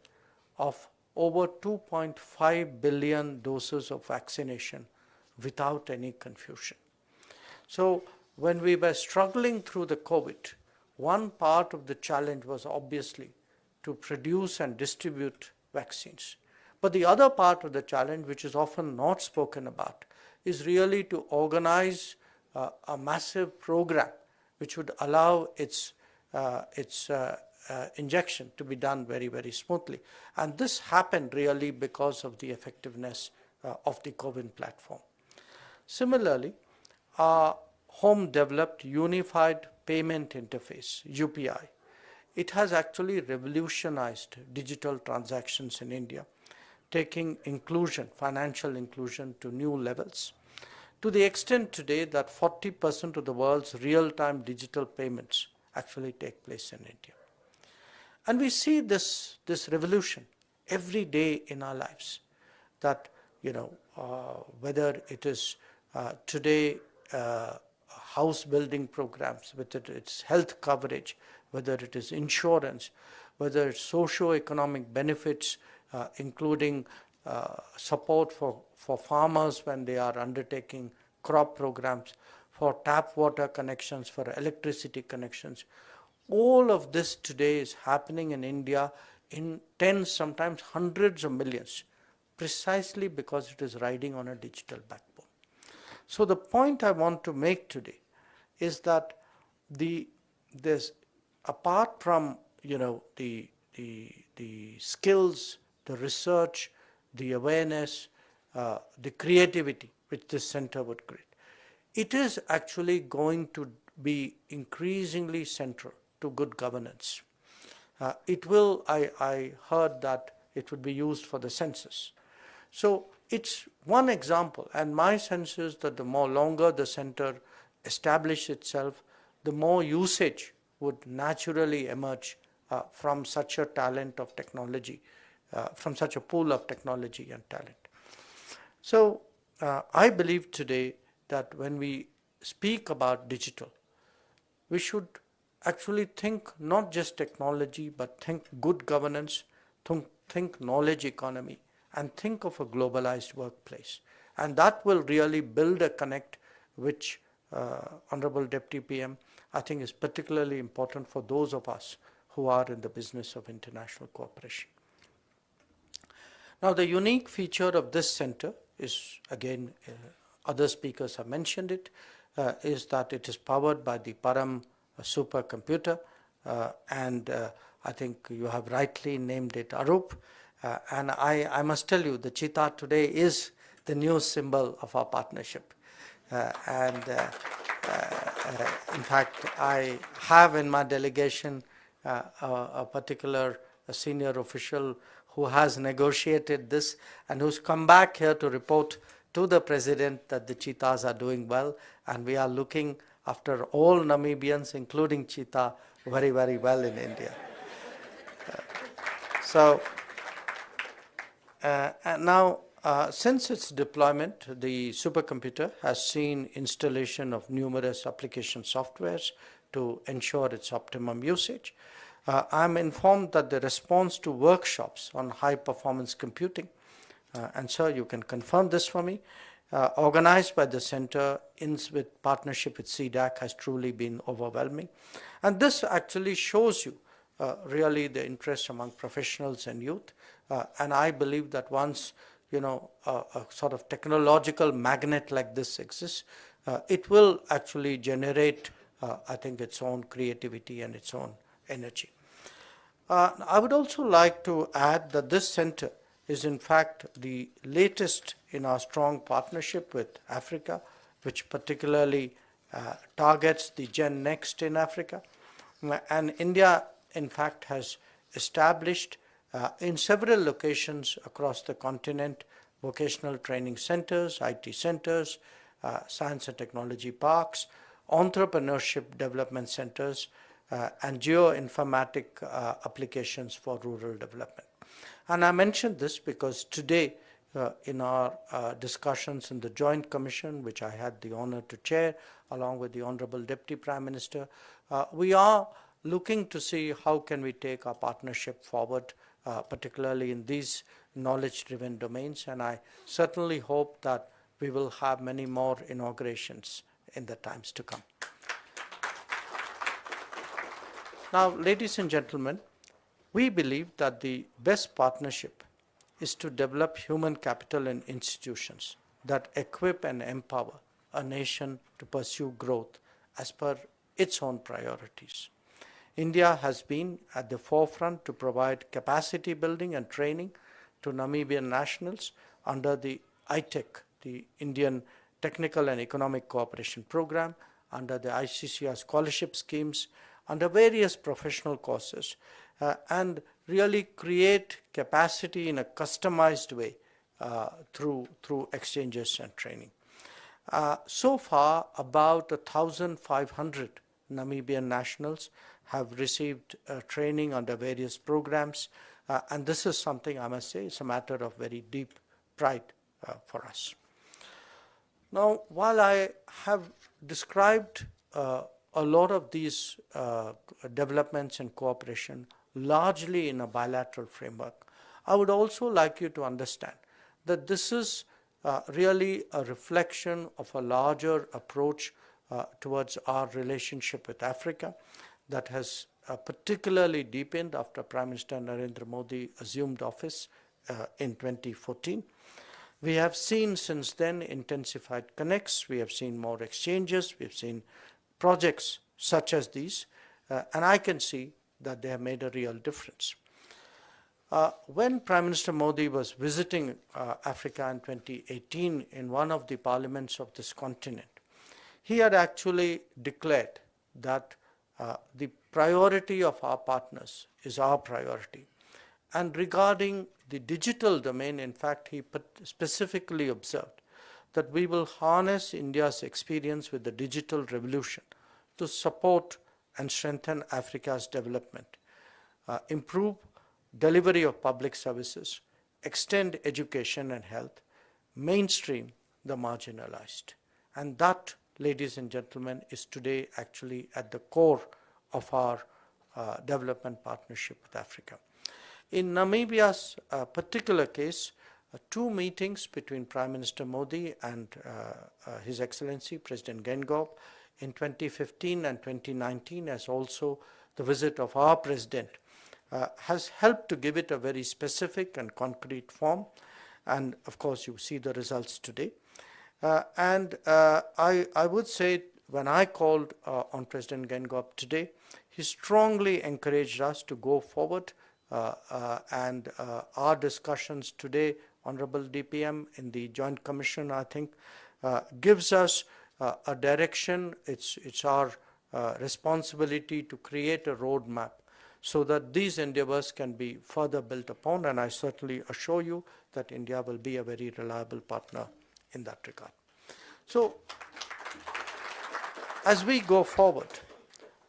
of over 2.5 billion doses of vaccination without any confusion. So when we were struggling through the COVID, one part of the challenge was obviously to produce and distribute vaccines. But the other part of the challenge, which is often not spoken about, is really to organize a massive program which would allow its injection to be done very, very smoothly. And this happened really because of the effectiveness of the CoWIN platform. Similarly, our home-developed unified payment interface, UPI, it has actually revolutionized digital transactions in India, taking inclusion, financial inclusion, to new levels, to the extent today that 40% of the world's real-time digital payments actually take place in India. And we see this revolution every day in our lives, that, whether it is today house building programs, whether it's health coverage, whether it is insurance, whether it's socio-economic benefits, including support for farmers when they are undertaking crop programs, for tap water connections, for electricity connections. All of this today is happening in India in tens, sometimes hundreds of millions, precisely because it is riding on a digital backbone. So the point I want to make today is that there's, apart from the skills, the research, the awareness, the creativity which this center would create, it is actually going to be increasingly central to good governance. It will, I heard that it would be used for the census. So it's one example, and my sense is that the more longer the center establishes itself, the more usage would naturally emerge from such a talent of technology, from such a pool of technology and talent. So I believe today that when we speak about digital, we should actually think not just technology, but think good governance, think knowledge economy, and think of a globalized workplace. And that will really build a connect which, Honorable Deputy PM, I think is particularly important for those of us who are in the business of international cooperation. Now, the unique feature of this center is, again, other speakers have mentioned it, is that it is powered by the Param supercomputer, and I think you have rightly named it Arup. And I must tell you, the cheetah today is the new symbol of our partnership. In fact, I have in my delegation a particular senior official who has negotiated this and who's come back here to report to the President that the cheetahs are doing well, and we are looking after all Namibians, including cheetah, very, very well in India. And now, since its deployment, the supercomputer has seen installation of numerous application softwares to ensure its optimum usage. I'm informed that the response to workshops on high-performance computing, and sir, you can confirm this for me, organized by the center with partnership with CDAC has truly been overwhelming. And this actually shows you really the interest among professionals and youth. And I believe that once a sort of technological magnet like this exists, it will actually generate, I think, its own creativity and its own energy. I would also like to add that this center is in fact the latest in our strong partnership with Africa, which particularly targets the Gen Next in Africa. And India, in fact, has established in several locations across the continent vocational training centers, IT centers, science and technology parks, entrepreneurship development centers, and geoinformatic applications for rural development. And I mentioned this because today in our discussions in the Joint Commission, which I had the honor to chair along with the Honorable Deputy Prime Minister, we are looking to see how can we take our partnership forward, particularly in these knowledge-driven domains. And I certainly hope that we will have many more inaugurations in the times to come. Now, ladies and gentlemen, we believe that the best partnership is to develop human capital and institutions that equip and empower a nation to pursue growth as per its own priorities. India has been at the forefront to provide capacity building and training to Namibian nationals under the ITEC, the Indian Technical and Economic Cooperation Program, under the ICCR scholarship schemes, under various professional courses, and really create capacity in a customized way through exchanges and training. So far, about 1,500 Namibian nationals have received training under various programs, and this is something I must say is a matter of very deep pride for us. Now, while I have described a lot of these developments and cooperation largely in a bilateral framework, I would also like you to understand that this is really a reflection of a larger approach towards our relationship with Africa that has particularly deepened after Prime Minister Narendra Modi assumed office in 2014. We have seen since then intensified connects, we have seen more exchanges, we have seen projects such as these, and I can see that they have made a real difference. When Prime Minister Modi was visiting Africa in 2018 in one of the parliaments of this continent, he had actually declared that the priority of our partners is our priority. And regarding the digital domain, in fact, he specifically observed that we will harness India's experience with the digital revolution to support and strengthen Africa's development, improve delivery of public services, extend education and health, mainstream the marginalized. And that, ladies and gentlemen, is today actually at the core of our development partnership with Africa. In Namibia's particular case, 2 meetings between Prime Minister Modi and His Excellency President Geingob in 2015 and 2019, as also the visit of our President, has helped to give it a very specific and concrete form. And of course, you see the results today. I would say when I called on President Geingob today, he strongly encouraged us to go forward. And our discussions today, Honorable DPM, in the Joint Commission, I think, gives us a direction. It's our responsibility to create a roadmap so that these endeavors can be further built upon, and I certainly assure you that India will be a very reliable partner in that regard. So, as we go forward,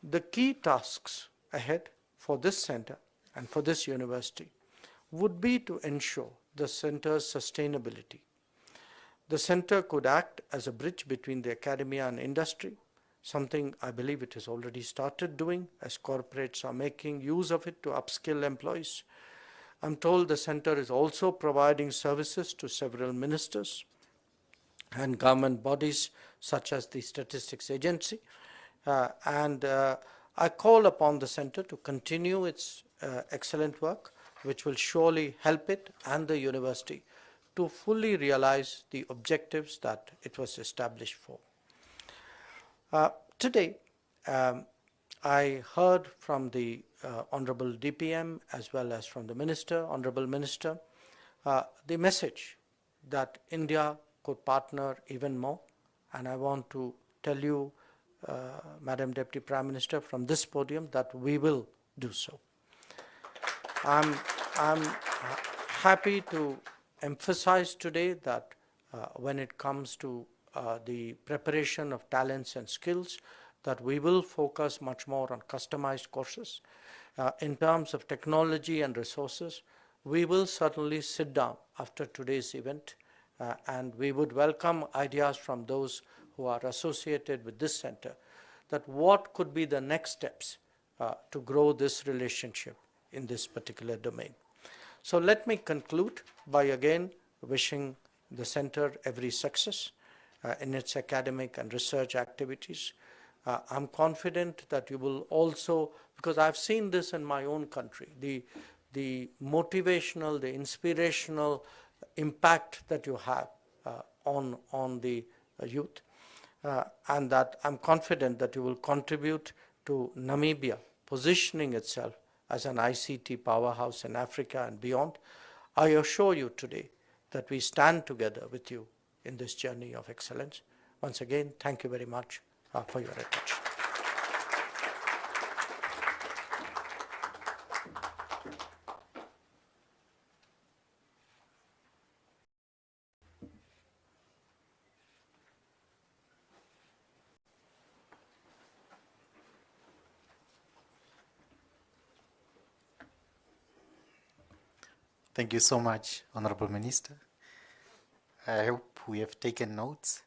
the key tasks ahead for this center and for this university would be to ensure the center's sustainability. The center could act as a bridge between the academia and industry, something I believe it has already started doing as corporates are making use of it to upskill employees. I'm told the center is also providing services to several ministers and government bodies such as the Statistics Agency. I call upon the center to continue its excellent work, which will surely help it and the university to fully realize the objectives that it was established for. Today, I heard from the Honorable DPM as well as from the Minister, Honorable Minister, the message that India could partner even more, and I want to tell you, Madam Deputy Prime Minister, from this podium that we will do so. I'm happy to emphasize today that when it comes to the preparation of talents and skills, that we will focus much more on customized courses. In terms of technology and resources, we will certainly sit down after today's event and we would welcome ideas from those who are associated with this center, that what could be the next steps to grow this relationship in this particular domain. So let me conclude by again wishing the center every success in its academic and research activities. I'm confident that you will also, because I've seen this in my own country, the motivational, the inspirational impact that you have on the youth, and that I'm confident that you will contribute to Namibia positioning itself as an ICT powerhouse in Africa and beyond. I assure you today that we stand together with you in this journey of excellence. Once again, thank you very much for your attention. Thank you so much, Honorable Minister. I hope we have taken notes.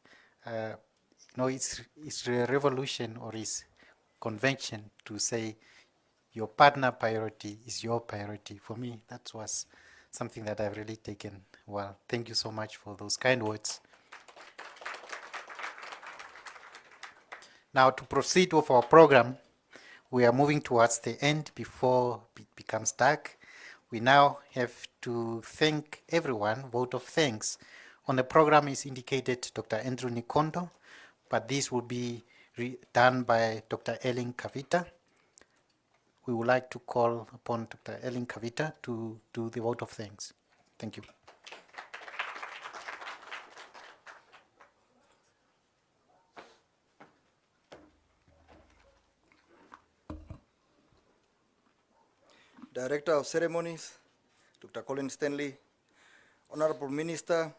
It's a revolution or it's convention to say your partner priority is your priority. For me, that was something that I've really taken well. Thank you so much for those kind words. Now, to proceed with our program, we are moving towards the end before it becomes dark. We now have to thank everyone, vote of thanks. On the program is indicated Dr. Andrew Nikondo, but this will be done by Dr. Ellen Kavita. We would like to call upon Dr. Ellen Kavita to do the vote of thanks. Thank you. Director of Ceremonies, Dr. Colin Stanley, Honorable Minister,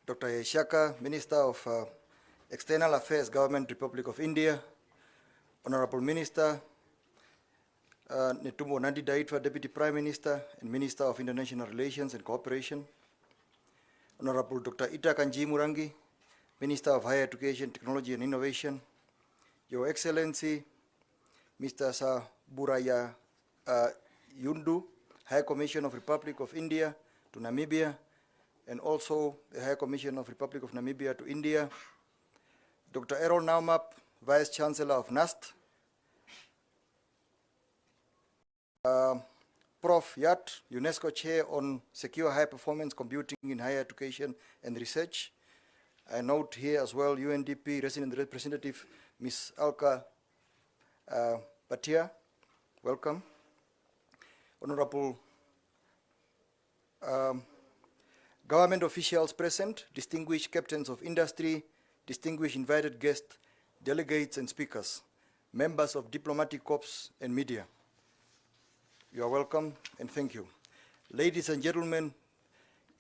Dr. Yeshaka, Minister of External Affairs, Government, Republic of India, Honorable Minister, Netumbo Nandi Daitwa, Deputy Prime Minister and Minister of International Relations and Cooperation, Honorable Dr. Ita Kanji Murangi, Minister of Higher Education, Technology and Innovation, Your Excellency, Mr. Saburaya Yundu, High Commission of Republic of India to Namibia, and also the High Commission of Republic of Namibia to India, Dr. Errol Naumap, Vice Chancellor of NAST, Prof. Yat, UNESCO Chair on Secure High Performance Computing in Higher Education and Research. I note here as well UNDP Resident Representative Ms. Alka Patia, welcome. Honorable government officials present, distinguished captains of industry, distinguished invited guests, delegates and speakers, members of diplomatic corps and media. You are welcome and thank you. Ladies and gentlemen,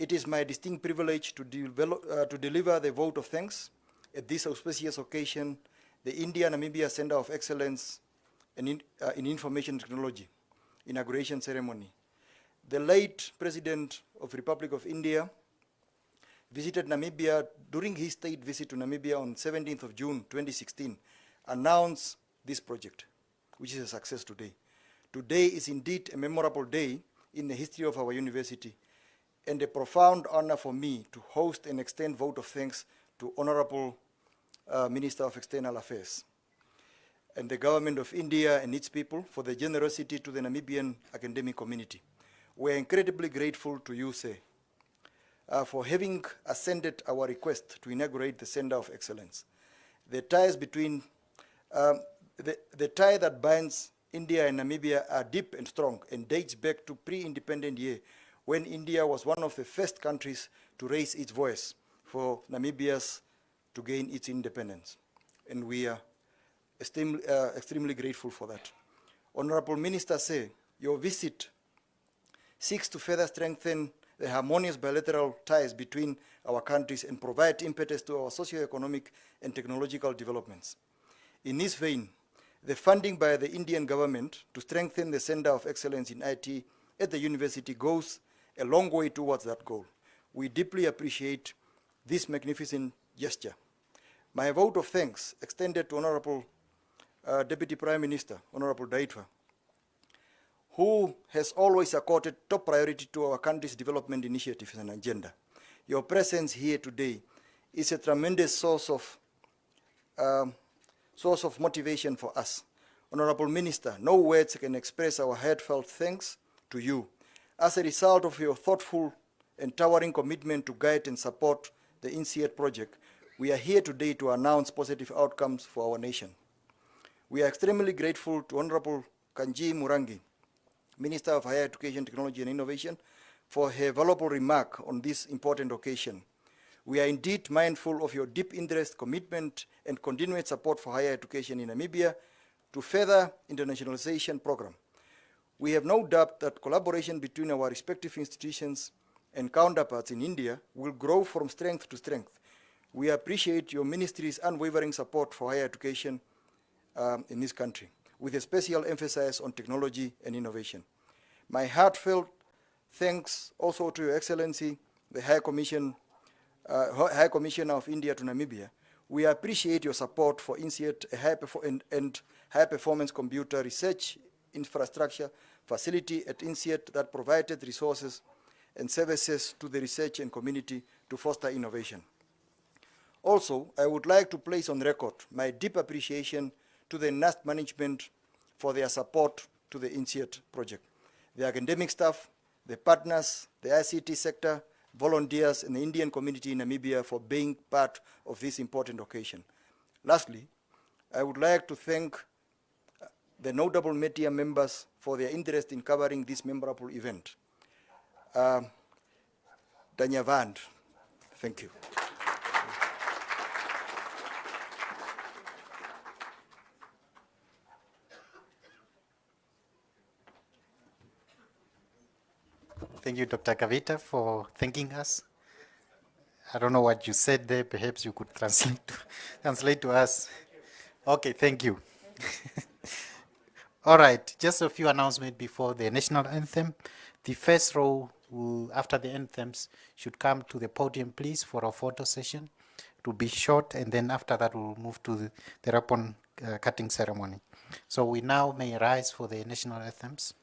it is my distinct privilege to deliver the vote of thanks at this auspicious occasion, the India-Namibia Center of Excellence in Information Technology inauguration ceremony. The late President of Republic of India visited Namibia during his state visit to Namibia on 17th of June 2016, announced this project, which is a success today. Today is indeed a memorable day in the history of our university and a profound honor for me to host and extend vote of thanks to Honorable Minister of External Affairs and the government of India and its people for the generosity to the Namibian academic community. We are incredibly grateful to you, sir, for having ascended our request to inaugurate the Center of Excellence. The ties between, the tie that binds India and Namibia are deep and strong and dates back to pre-independent year when India was one of the first countries to raise its voice for Namibia's to gain its independence. And we are extremely grateful for that. Honorable Minister, say, your visit seeks to further strengthen the harmonious bilateral ties between our countries and provide impetus to our socio-economic and technological developments. In this vein, the funding by the Indian government to strengthen the Center of Excellence in IT at the university goes a long way towards that goal. We deeply appreciate this magnificent gesture. My vote of thanks extended to Honorable Deputy Prime Minister, Honorable Daitwa, who has always accorded top priority to our country's development initiatives and agenda. Your presence here today is a tremendous source of source of motivation for us. Honorable Minister, no words can express our heartfelt thanks to you. As a result of your thoughtful and towering commitment to guide and support the INCEIT project, we are here today to announce positive outcomes for our nation. We are extremely grateful to Honorable Kanji Murangi, Minister of Higher Education, Technology and Innovation, for her valuable remark on this important occasion. We are indeed mindful of your deep interest, commitment, and continued support for higher education in Namibia to further internationalization program. We have no doubt that collaboration between our respective institutions and counterparts in India will grow from strength to strength. We appreciate your ministry's unwavering support for higher education in this country, with a special emphasis on technology and innovation. My heartfelt thanks also to Your Excellency, the High Commissioner of India to Namibia. We appreciate your support for INCEIT, and high-performance computer research infrastructure facility at INCEIT that provided resources and services to the research and community to foster innovation. Also, I would like to place on record my deep appreciation to the NAST management for their support to the INCEIT project, the academic staff, the partners, the ICT sector, volunteers, and the Indian community in Namibia for being part of this important occasion. Lastly, I would like to thank the notable media members for their interest in covering this memorable event. Dhanyavad. Thank you. Thank you, Dr. Kavita, for thanking us. I don't know what you said there. Perhaps you could translate to us. Okay, thank you. All right, just a few announcements before the national anthem. The first row, after the anthems, should come to the podium, please, for a photo session. It will be short, and then after that, we'll move to the ribbon cutting ceremony. So we now may rise for the national anthems.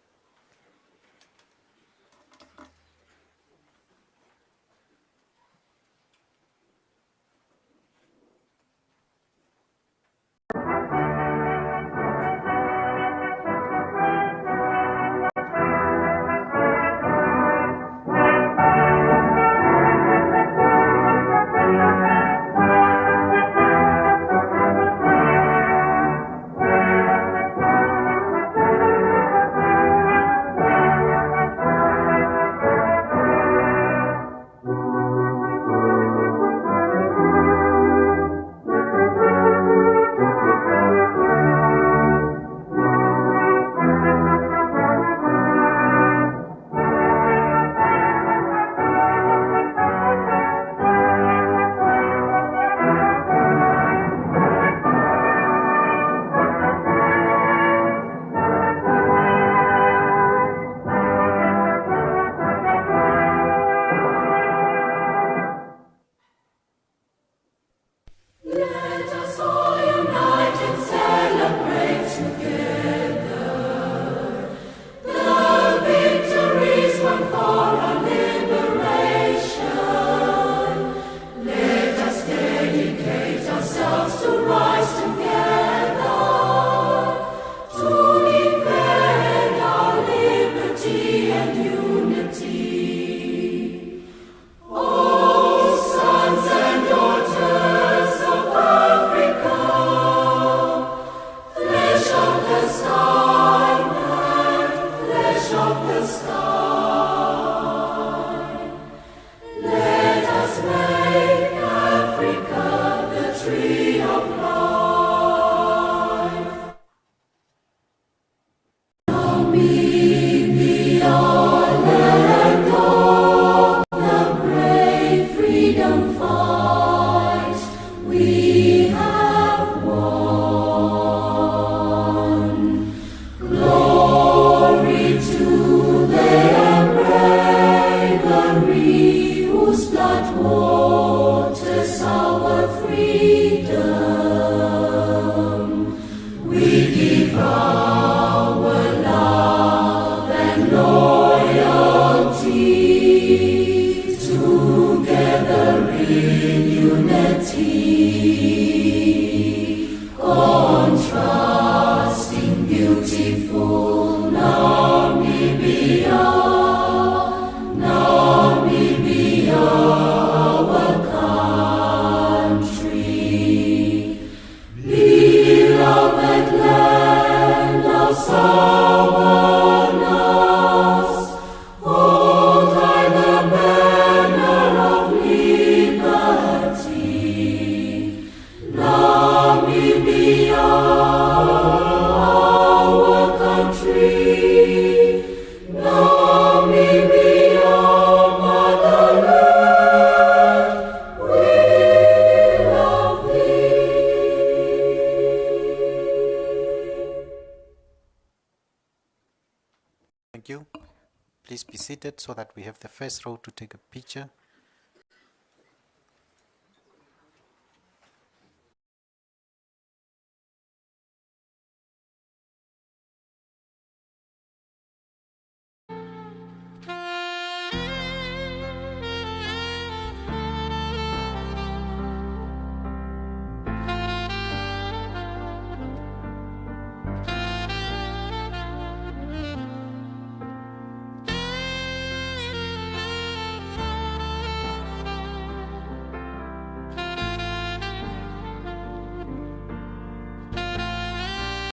Glory to the Thank you. Please be seated so that we have the first row to take a picture.